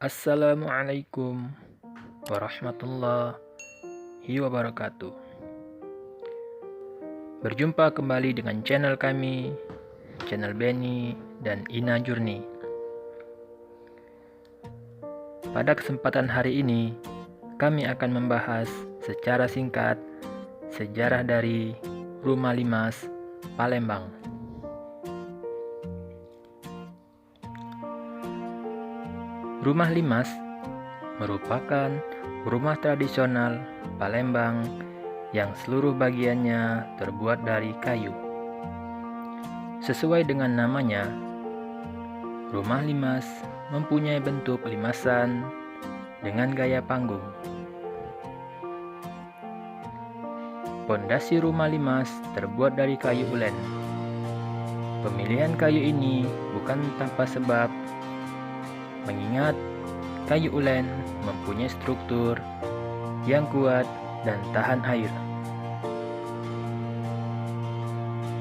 Assalamualaikum warahmatullahi wabarakatuh. Berjumpa kembali dengan channel kami, channel Benny dan Ina Jurni. Pada kesempatan hari ini, kami akan membahas secara singkat sejarah dari Rumah Limas, Palembang. Rumah Limas merupakan rumah tradisional Palembang yang seluruh bagiannya terbuat dari kayu. Sesuai dengan namanya, Rumah Limas mempunyai bentuk limasan dengan gaya panggung. Pondasi Rumah Limas terbuat dari kayu ulen. Pemilihan kayu ini bukan tanpa sebab, mengingat kayu ulen mempunyai struktur yang kuat dan tahan air.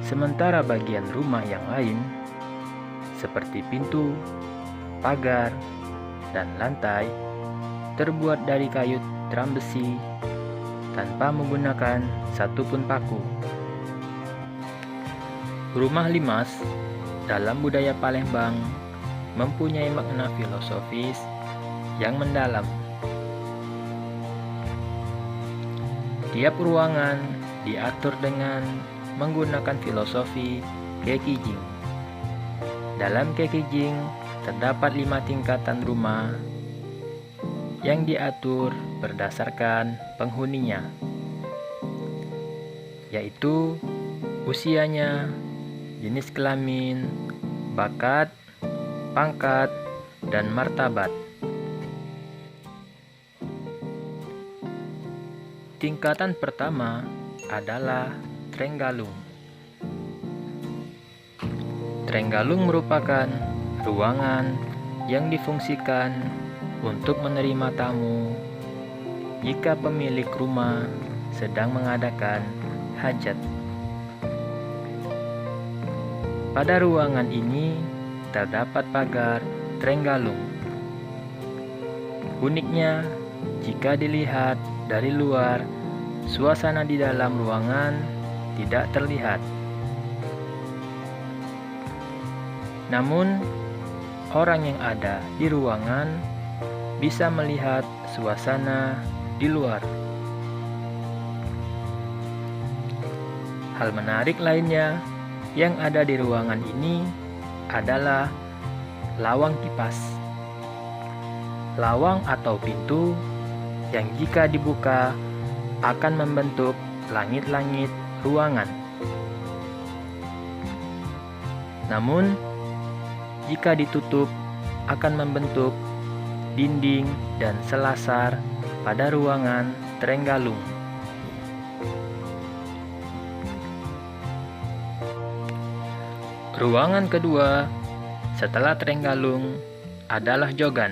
Sementara bagian rumah yang lain, seperti pintu, pagar, dan lantai, terbuat dari kayu tiram besi tanpa menggunakan satupun paku. Rumah Limas dalam budaya Palembang mempunyai makna filosofis yang mendalam. Tiap ruangan diatur dengan menggunakan filosofi Kekijing. Dalam Kekijing terdapat 5 tingkatan rumah yang diatur berdasarkan penghuninya, yaitu usianya, jenis kelamin, bakat, pangkat, dan martabat. Tingkatan pertama adalah Trenggalung. Trenggalung merupakan ruangan yang difungsikan untuk menerima tamu jika pemilik rumah sedang mengadakan hajat. Pada ruangan ini terdapat pagar Trenggalung. Uniknya, jika dilihat dari luar, suasana di dalam ruangan tidak terlihat. Namun, orang yang ada di ruangan bisa melihat suasana di luar. Hal menarik lainnya yang ada di ruangan ini adalah lawang kipas. Lawang atau pintu yang jika dibuka akan membentuk langit-langit ruangan. Namun, jika ditutup akan membentuk dinding dan selasar pada ruangan Trenggalung. Ruangan kedua setelah Trenggalung adalah Jogan.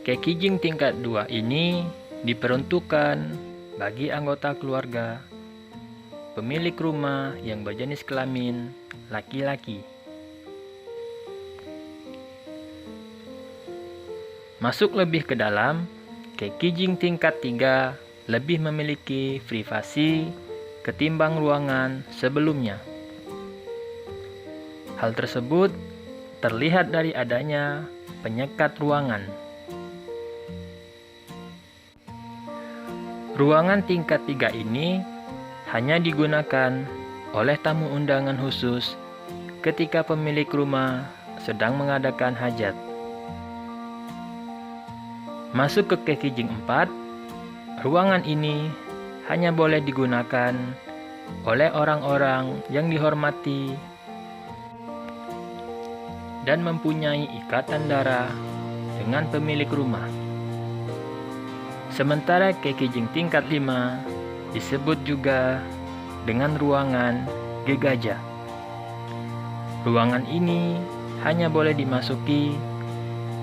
Kekijing tingkat 2 ini diperuntukkan bagi anggota keluarga pemilik rumah yang berjenis kelamin laki-laki. Masuk lebih ke dalam, Kekijing tingkat 3 lebih memiliki privasi ketimbang ruangan sebelumnya. Hal tersebut terlihat dari adanya penyekat ruangan. Ruangan tingkat 3 ini hanya digunakan oleh tamu undangan khusus ketika pemilik rumah sedang mengadakan hajat. Masuk ke Kekijing 4, ruangan ini hanya boleh digunakan oleh orang-orang yang dihormati dan mempunyai ikatan darah dengan pemilik rumah. Sementara Kekijing tingkat 5 disebut juga dengan ruangan Gegaja. Ruangan ini hanya boleh dimasuki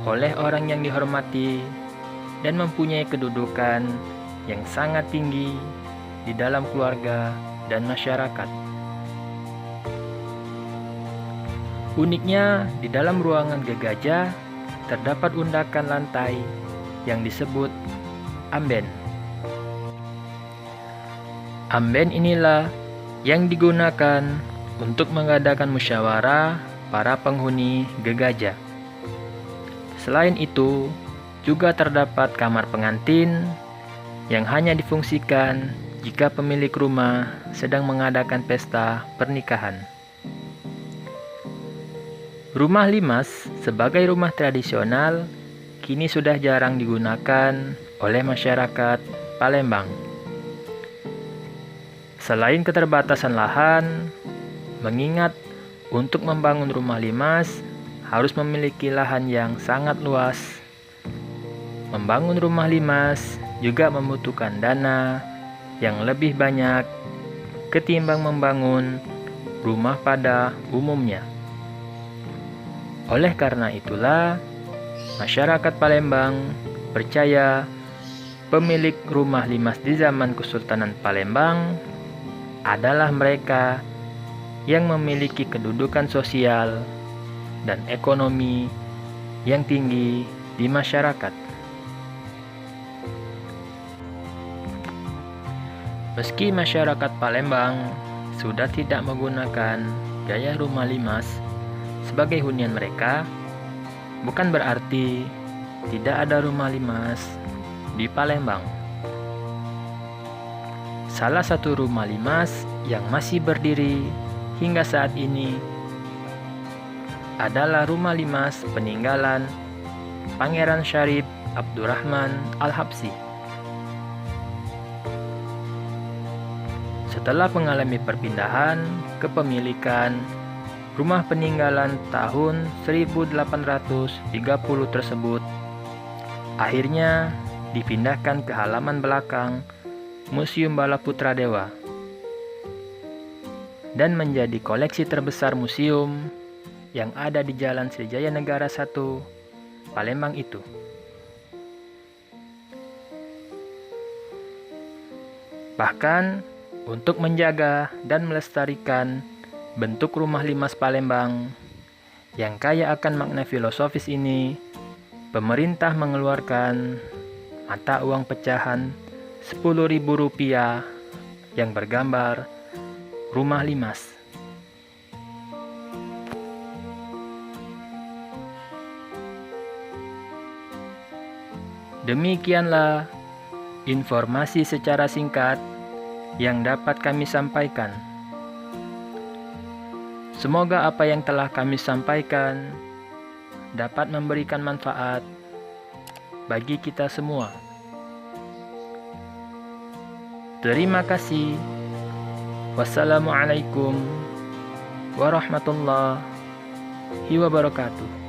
oleh orang yang dihormati dan mempunyai kedudukan yang sangat tinggi di dalam keluarga dan masyarakat. Uniknya, di dalam ruangan Gegaja terdapat undakan lantai yang disebut amben. Amben inilah yang digunakan untuk mengadakan musyawarah para penghuni gegajah. Selain itu, juga terdapat kamar pengantin yang hanya difungsikan jika pemilik rumah sedang mengadakan pesta pernikahan. Rumah limas sebagai rumah tradisional kini sudah jarang digunakan oleh masyarakat Palembang. Selain keterbatasan lahan, mengingat untuk membangun rumah limas harus memiliki lahan yang sangat luas. Membangun rumah limas juga membutuhkan dana yang lebih banyak ketimbang membangun rumah pada umumnya. Oleh karena itulah, masyarakat Palembang percaya pemilik rumah limas di zaman Kesultanan Palembang adalah mereka yang memiliki kedudukan sosial dan ekonomi yang tinggi di masyarakat. Meski masyarakat Palembang sudah tidak menggunakan gaya rumah limas sebagai hunian mereka, bukan berarti tidak ada rumah limas di Palembang. Salah satu rumah limas yang masih berdiri hingga saat ini adalah rumah limas peninggalan Pangeran Syarif Abdurrahman Al-Habsyi. Setelah mengalami perpindahan kepemilikan, rumah peninggalan tahun 1830 tersebut akhirnya dipindahkan ke halaman belakang Museum Bala Putra Dewa dan menjadi koleksi terbesar museum yang ada di Jalan Srijaya Negara 1, Palembang itu. Bahkan untuk menjaga dan melestarikan bentuk rumah limas Palembang yang kaya akan makna filosofis ini, pemerintah mengeluarkan mata uang pecahan Rp10.000 yang bergambar rumah limas. Demikianlah informasi secara singkat yang dapat kami sampaikan. Semoga apa yang telah kami sampaikan dapat memberikan manfaat bagi kita semua. Terima kasih. Wassalamualaikum warahmatullahi wabarakatuh.